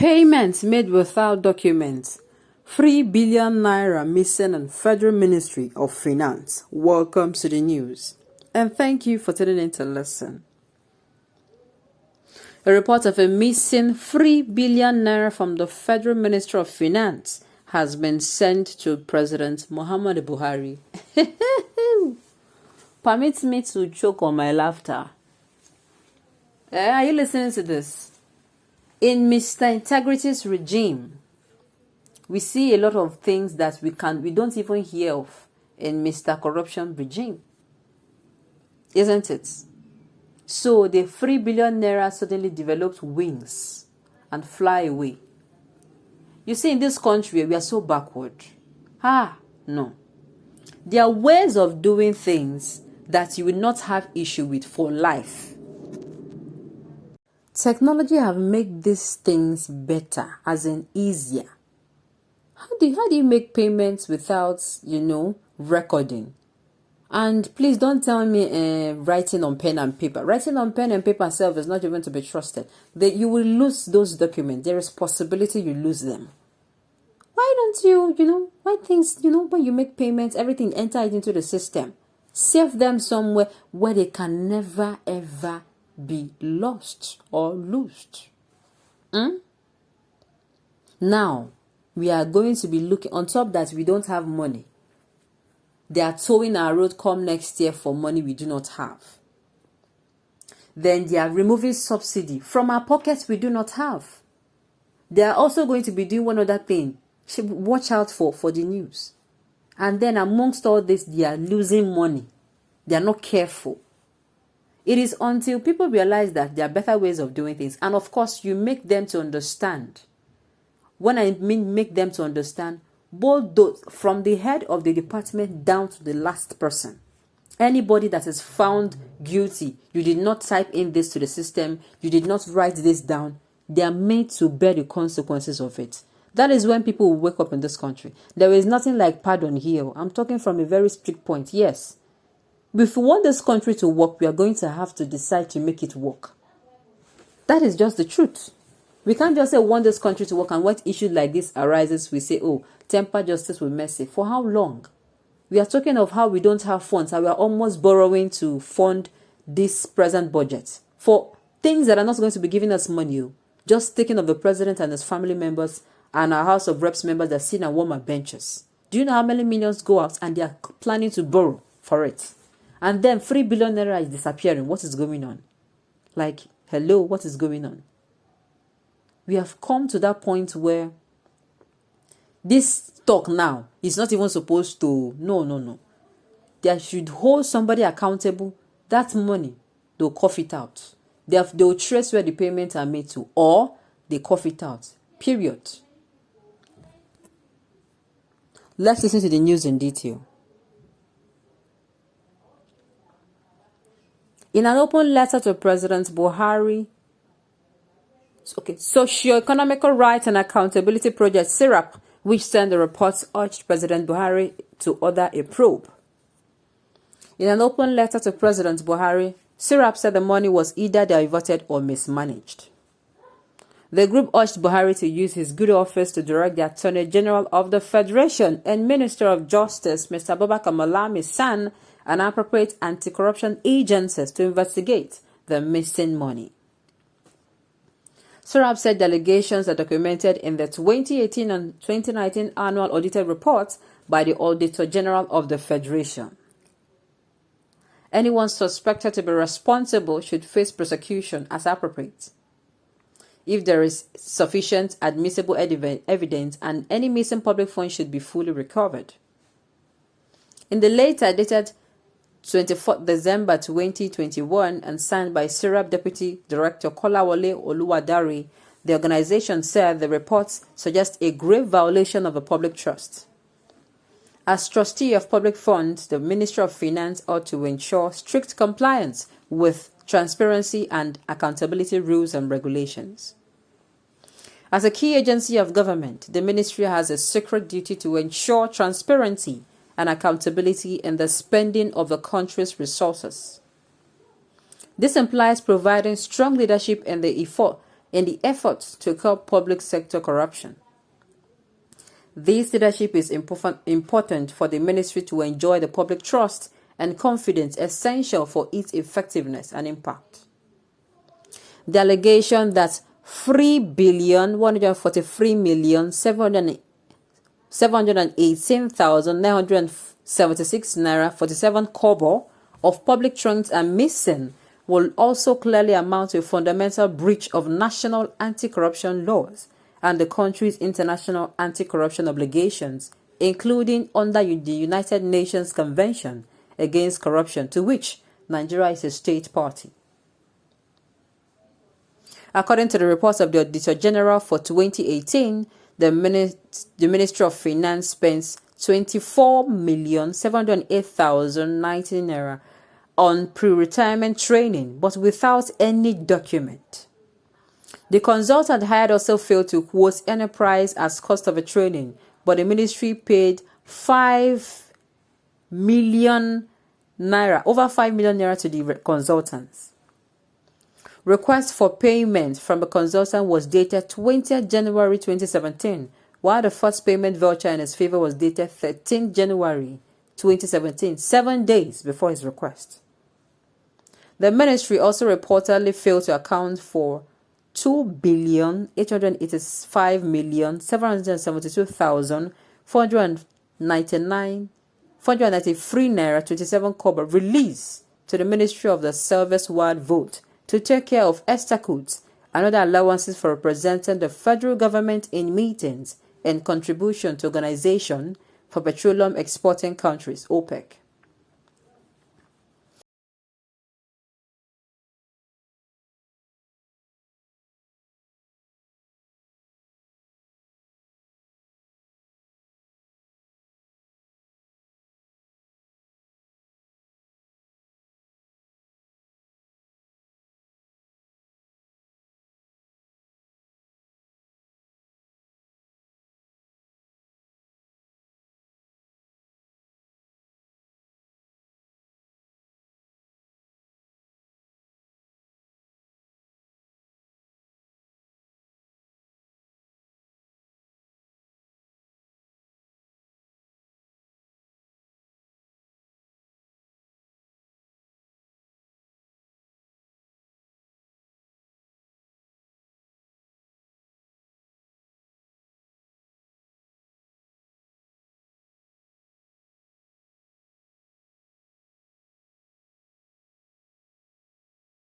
Payments made without documents. 3 billion naira missing in Federal Ministry of Finance. Welcome to the news. And thank you for tuning in to listen. A report of a missing 3 billion naira from the Federal Ministry of Finance has been sent to President Muhammadu Buhari. Permit me to choke on my laughter. Are you listening to this? In Mr. Integrity's regime, we see a lot of things that we don't even hear of in Mr. Corruption regime. Isn't it? So the 3 billion naira suddenly developed wings and fly away. You see, in this country, we are so backward. No. There are ways of doing things that you will not have issue with for life. Technology have made these things better, as in easier. How do you make payments without, recording? And please don't tell me writing on pen and paper. Writing on pen and paper itself is not even to be trusted. You will lose those documents. There is possibility you lose them. Why don't you, why things, when you make payments, everything enter it into the system. Save them somewhere where they can never, ever be lost or loosed. Now, we are going to be looking, on top that we don't have money. They are towing our road come next year for money we do not have. Then they are removing subsidy from our pockets we do not have. They are also going to be doing one other thing. Watch out for the news. And then amongst all this, they are losing money. They are not careful. It is until people realize that there are better ways of doing things. And of course, you make them to understand. When I mean make them to understand, both those, from the head of the department down to the last person. Anybody that is found guilty, you did not type in this to the system, you did not write this down, they are made to bear the consequences of it. That is when people will wake up in this country. There is nothing like pardon here. I'm talking from a very strict point. Yes. If we want this country to work, we are going to have to decide to make it work. That is just the truth. We can't just say we want this country to work, and when issues like this arises, we say, oh, temper justice with mercy. For how long? We are talking of how we don't have funds, how we are almost borrowing to fund this present budget for things that are not going to be giving us money. Just thinking of the president and his family members and our House of Reps members that sit and warm our benches. Do you know how many millions go out and they are planning to borrow for it? And then 3 billion naira is disappearing. What is going on? Like, hello, what is going on? We have come to that point where this talk now is not even supposed to, no. They should hold somebody accountable. That money, they'll cough it out. They'll trace where the payments are made to, or they cough it out. Period. Let's listen to the news in detail. In an open letter to President Buhari, Socio-Economical Rights and Accountability Project, SIRAP, which sent the reports, urged President Buhari to order a probe. In an open letter to President Buhari, SIRAP said the money was either diverted or mismanaged. The group urged Buhari to use his good office to direct the Attorney General of the Federation and Minister of Justice, Mr. Abubakar Malami San, and appropriate anti-corruption agencies to investigate the missing money. SIRAP said the allegations are documented in the 2018 and 2019 annual audited reports by the Auditor General of the Federation. Anyone suspected to be responsible should face prosecution as appropriate. If there is sufficient admissible evidence, and any missing public funds should be fully recovered. In the letter dated 24th December 2021 and signed by SIRAP Deputy Director Kolawole Oluwadare, the organization said the reports suggest a grave violation of the public trust. As trustee of public funds, the Ministry of Finance ought to ensure strict compliance with transparency and accountability rules and regulations. As a key agency of government, the ministry has a sacred duty to ensure transparency and accountability in the spending of the country's resources. This implies providing strong leadership in the in the effort to curb public sector corruption. This leadership is important for the ministry to enjoy the public trust and confidence essential for its effectiveness and impact. The allegation that 3,143,718,976 naira 47 kobo of public funds are missing will also clearly amount to a fundamental breach of national anti-corruption laws and the country's international anti-corruption obligations, including under the United Nations Convention Against Corruption, to which Nigeria is a state party. According to the reports of the Auditor General for 2018, the Ministry of Finance spends 24,708,090 naira on pre-retirement training, but without any document. The consultant hired also failed to quote any price as cost of a training, but the ministry paid 5 million naira, over 5 million naira to the consultants. Request for payment from the consultant was dated 20th January 2017, while the first payment voucher in his favor was dated 13th January 2017, 7 days before his request. The ministry also reportedly failed to account for 2,885,772,493 naira 27 kobo released to the Ministry of the Service-Wide Vote to take care of estacoutes and other allowances for representing the federal government in meetings and contribution to Organization for Petroleum Exporting Countries, OPEC.